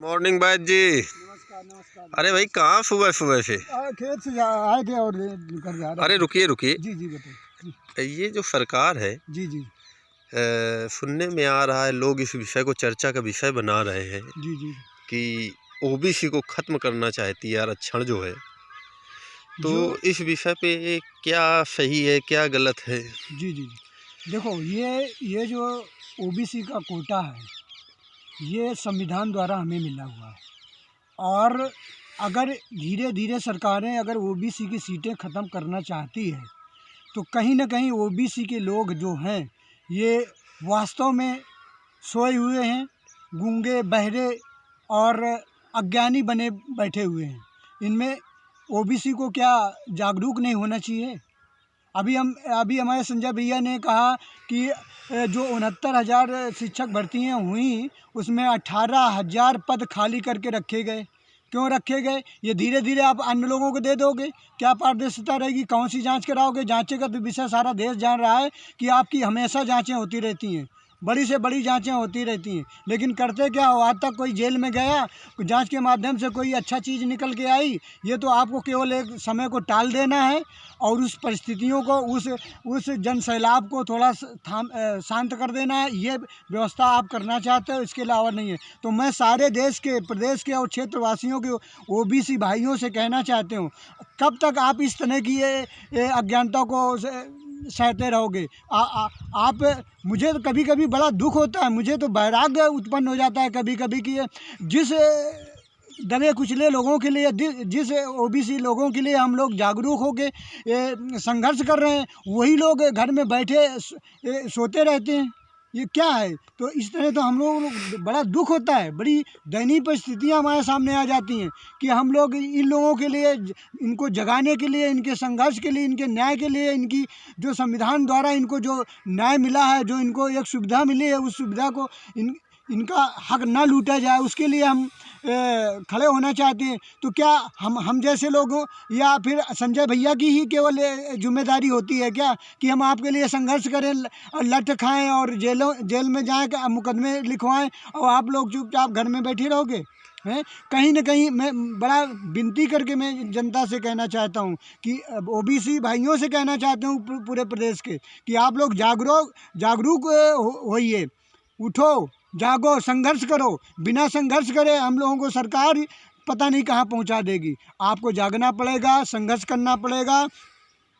Morning बात जी। नमस्कार नमस्कार। अरे भाई कहाँ सुबह सुबह से? खेत से आए थे और निकल जा रहे अरे रुकिए रुकिए, जी जी बताइए ये जो सरकार है, जी जी सुनने में आ रहा है लोग इस विषय को चर्चा का विषय बना रहे हैं जी जी कि ओबीसी को ख़त्म करना चाहती है, आरक्षण जो है। तो जो इस विषय पे क्या सही है क्या गलत है? जी जी जी देखो, ये जो ओबीसी का कोटा है, ये संविधान द्वारा हमें मिला हुआ है। और अगर धीरे धीरे सरकारें अगर ओबीसी की सीटें ख़त्म करना चाहती है तो कहीं ना कहीं ओबीसी के लोग जो हैं ये वास्तव में सोए हुए हैं, गूंगे बहरे और अज्ञानी बने बैठे हुए हैं। इनमें ओबीसी को क्या जागरूक नहीं होना चाहिए? अभी हमारे संजय भैया ने कहा कि जो 69,000 शिक्षक भर्तियाँ हुई उसमें 18,000 पद खाली करके रखे गए। क्यों रखे गए? ये धीरे धीरे आप अन्य लोगों को दे दोगे, क्या पारदर्शिता रहेगी? कौन सी जांच कराओगे? जांचें का तो विषय सारा देश जान रहा है कि आपकी हमेशा जांचें होती रहती हैं, बड़ी से बड़ी जांचें होती रहती हैं, लेकिन करते क्या हो? आज तक कोई जेल में गया, जांच के माध्यम से कोई अच्छा चीज़ निकल के आई? ये तो आपको केवल एक समय को टाल देना है और उस परिस्थितियों को, उस जनसैलाब को थोड़ा शांत कर देना है। ये व्यवस्था आप करना चाहते हो, इसके अलावा नहीं है। तो मैं सारे देश के, प्रदेश के और क्षेत्रवासियों के ओबीसी भाइयों से कहना चाहते हूँ, कब तक आप इस तरह की ये अज्ञानता को सहते रहोगे? आप मुझे तो कभी कभी बड़ा दुख होता है, मुझे तो वैराग्य उत्पन्न हो जाता है कभी कभी कि जिस दबे कुचले लोगों के लिए, जिस ओबीसी लोगों के लिए हम लोग जागरूक होके संघर्ष कर रहे हैं, वही लोग घर में बैठे सोते रहते हैं। ये क्या है? तो इस तरह तो हम लोग बड़ा दुख होता है, बड़ी दयनीय परिस्थितियाँ हमारे सामने आ जाती हैं कि हम लोग इन लोगों के लिए, इनको जगाने के लिए, इनके संघर्ष के लिए, इनके न्याय के लिए, इनकी जो संविधान द्वारा इनको जो न्याय मिला है, जो इनको एक सुविधा मिली है, उस सुविधा को इनका हक ना लूटा जाए, उसके लिए हम खड़े होना चाहते हैं। तो क्या हम जैसे लोगों या फिर संजय भैया की ही केवल जिम्मेदारी होती है क्या कि हम आपके लिए संघर्ष करें, लठ खाएं और जेल में जाएं, मुकदमे लिखवाएं और आप लोग चुपचाप घर में बैठे रहोगे? हैं? कहीं ना कहीं मैं बड़ा विनती करके मैं जनता से कहना चाहता हूं कि ओबीसी भाइयों से कहना चाहता हूं पूरे प्रदेश के कि आप लोग जागरूक होइए, उठो, जागो, संघर्ष करो। बिना संघर्ष करे हम लोगों को सरकार पता नहीं कहाँ पहुँचा देगी। आपको जागना पड़ेगा, संघर्ष करना पड़ेगा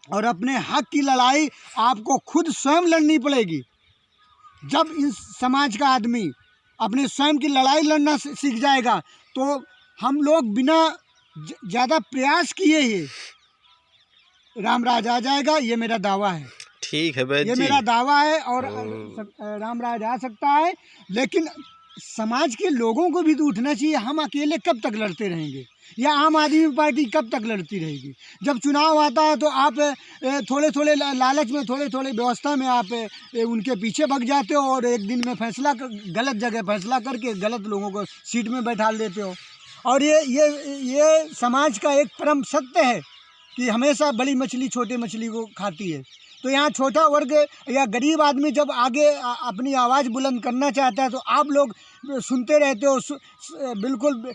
और अपने हक की लड़ाई आपको खुद स्वयं लड़नी पड़ेगी। जब इस समाज का आदमी अपने स्वयं की लड़ाई लड़ना सीख जाएगा तो हम लोग बिना ज़्यादा प्रयास किए ही राम राज आ जाएगा। ये मेरा दावा है। ठीक है वैद्य ये जी, मेरा दावा है और राम राज आ सकता है, लेकिन समाज के लोगों को भी तो उठना चाहिए। हम अकेले कब तक लड़ते रहेंगे या आम आदमी पार्टी कब तक लड़ती रहेगी? जब चुनाव आता है तो आप थोड़े थोड़े लालच में, थोड़े थोड़े व्यवस्था में आप उनके पीछे भग जाते हो और एक दिन में गलत जगह फैसला करके गलत लोगों को सीट में बैठा देते हो। और ये समाज का एक परम सत्य है कि हमेशा बड़ी मछली छोटे मछली को खाती है। तो यहाँ छोटा वर्ग या गरीब आदमी जब आगे अपनी आवाज़ बुलंद करना चाहता है तो आप लोग सुनते रहते हो, बिल्कुल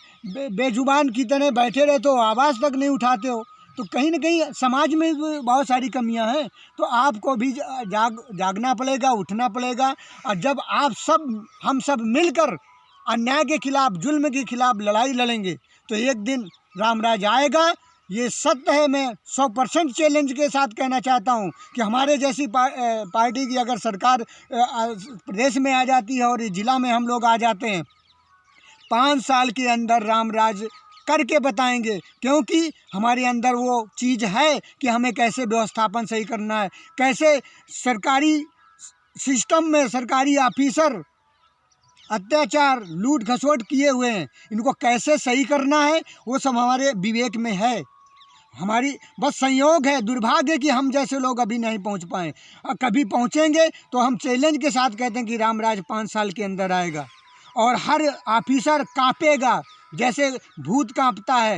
बेजुबान की तरह बैठे रहते हो, आवाज़ तक नहीं उठाते हो। तो कहीं ना कहीं समाज में बहुत सारी कमियां हैं। तो आपको भी जागना पड़ेगा, उठना पड़ेगा। और जब हम सब मिलकर अन्याय के खिलाफ, जुल्म के खिलाफ लड़ाई लड़ेंगे तो एक दिन रामराज आएगा। ये सत्य है। मैं 100% चैलेंज के साथ कहना चाहता हूँ कि हमारे जैसी पार्टी की अगर सरकार प्रदेश में आ जाती है और ज़िला में हम लोग आ जाते हैं, 5 साल के अंदर रामराज करके बताएंगे। क्योंकि हमारे अंदर वो चीज़ है कि हमें कैसे व्यवस्थापन सही करना है, कैसे सरकारी सिस्टम में सरकारी ऑफिसर अत्याचार, लूट खसोट किए हुए हैं, इनको कैसे सही करना है, वो सब हमारे विवेक में है। हमारी बस संयोग है, दुर्भाग्य कि हम जैसे लोग अभी नहीं पहुंच पाए। और कभी पहुंचेंगे तो हम चैलेंज के साथ कहते हैं कि रामराज 5 साल के अंदर आएगा और हर ऑफिसर कांपेगा जैसे भूत कांपता है।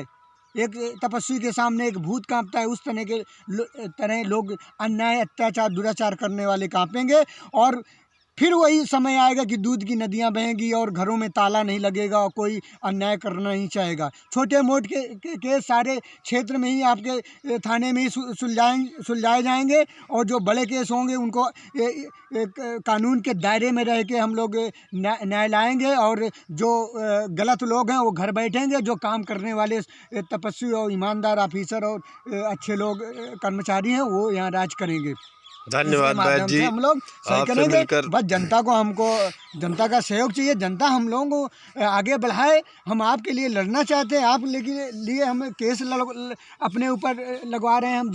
एक तपस्वी के सामने एक भूत कांपता है, उस तरह लोग अन्याय, अत्याचार, दुराचार करने वाले कांपेंगे। और फिर वही समय आएगा कि दूध की नदियां बहेंगी और घरों में ताला नहीं लगेगा और कोई अन्याय करना नहीं चाहेगा। छोटे मोट के सारे क्षेत्र में ही आपके थाने में ही सुलझाए जाएंगे और जो बड़े केस होंगे उनको कानून के दायरे में रह के हम लोग न्याय लाएंगे और जो गलत लोग हैं वो घर बैठेंगे, जो काम करने वाले तपस्वी और ईमानदार ऑफिसर और अच्छे लोग कर्मचारी हैं वो यहाँ राज करेंगे। धन्यवाद वैद्य जी, हम लोग सही आपसे करेंगे। मिलकर बस जनता को, हमको जनता का सहयोग चाहिए, जनता हम लोगों को आगे बढ़ाए। हम आपके लिए लड़ना चाहते हैं, आप लिए हम केस अपने ऊपर लगवा रहे हैं, हम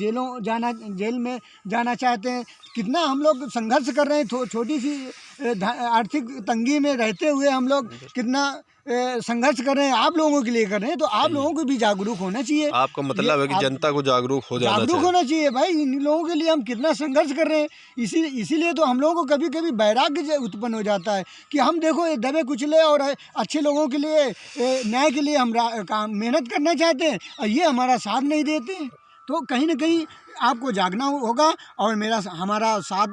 जेल में जाना चाहते हैं। कितना हम लोग संघर्ष कर रहे हैं, छोटी सी आर्थिक तंगी में रहते हुए हम लोग कितना संघर्ष कर रहे हैं, आप लोगों के लिए कर रहे हैं। तो आप लोगों को भी जागरूक होना चाहिए। आपका मतलब है कि जनता को जागरूक होना चाहिए भाई, इन लोगों के लिए हम कितना संघर्ष कर रहे हैं। इसीलिए तो हम लोगों को कभी कभी वैराग्य उत्पन्न हो जाता है कि हम देखो ये दबे कुचले और अच्छे लोगों के लिए, न्याय के लिए हम मेहनत करना चाहते हैं और ये हमारा साथ नहीं देते। तो कहीं ना कहीं आपको जागना होगा और हमारा साथ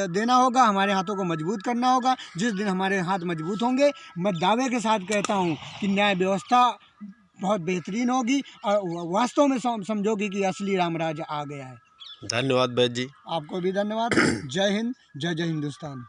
देना होगा, हमारे हाथों को मजबूत करना होगा। जिस दिन हमारे हाथ मजबूत होंगे, मैं दावे के साथ कहता हूँ कि न्याय व्यवस्था बहुत बेहतरीन होगी और वास्तव में समझोगी कि असली रामराज आ गया है। धन्यवाद वैद्य जी, आपको भी धन्यवाद। जय हिंद, जय हिंदुस्तान।